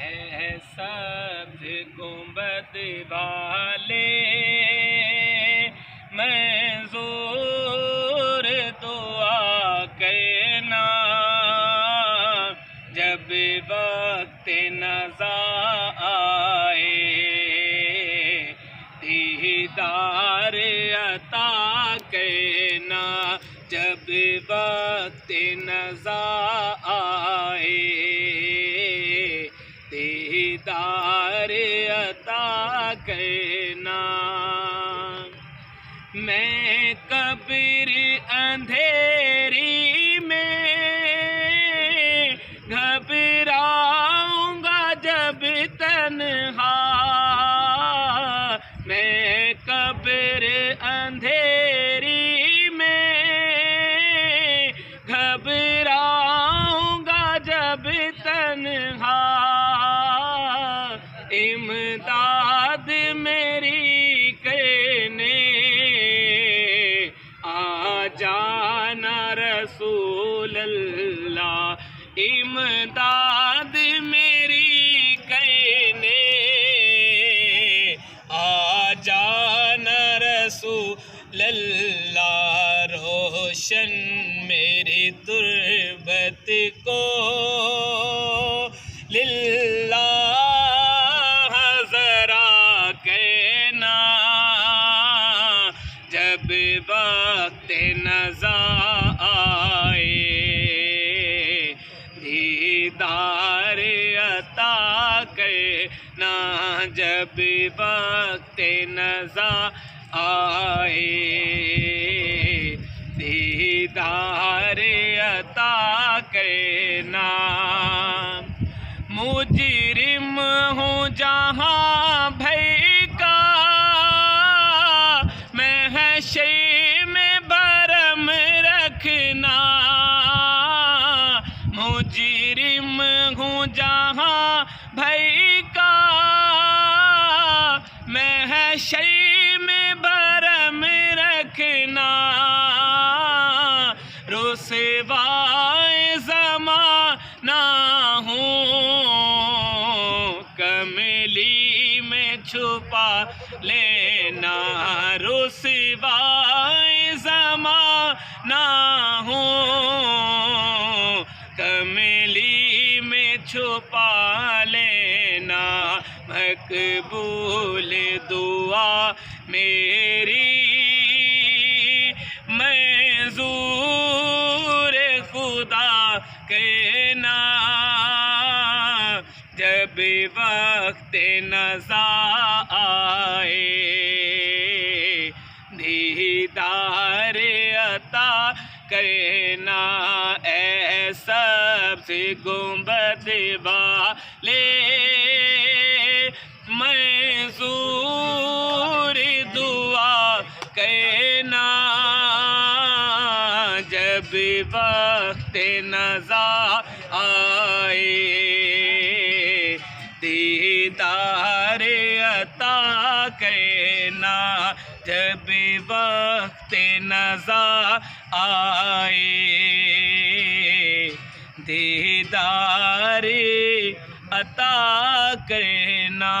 اے سبز گنبد والے منظور دعا کرنا، جب وقت نزا آئے دیدار عطا کرنا، جب وقت نزا آئے دیدار عطا کرنا۔ میں قبر اندھیری میں گھبراؤں گا جب تنہا، میں قبر اندھیری میں گھبراؤں گا جب تنہا، امداد میری کرنے آ جانا رسول اللہ، امداد میری کرنے آ جانا رسول اللہ، روشن میری تربت کو للہ ذرا کہنا، جب وقت نزا آئے دیدار عطا کرنا، جب وقت نزا آئے دیدار عطا کرنا۔ مجرم ہوں جہاں بھیکا محشر میں برم رکھنا، مجرم ہوں جہاں بھیکا محشر میں برم رکھنا، رسوائے زمانہ ہوں کملی میں چھپا لینا، رسوائے زمانہ ہوں کملی میں چھپا لینا، مقبول دعا میری منظور خدا کہنا، جب وقت نزا آئے دیدار عطا کرنا، اے سبز گنبد والے منظور دعا کرنا، جب وقت نزا آئے دیدار عطا کرنا، جب وقت نزا آئے دیدار عطا کرنا۔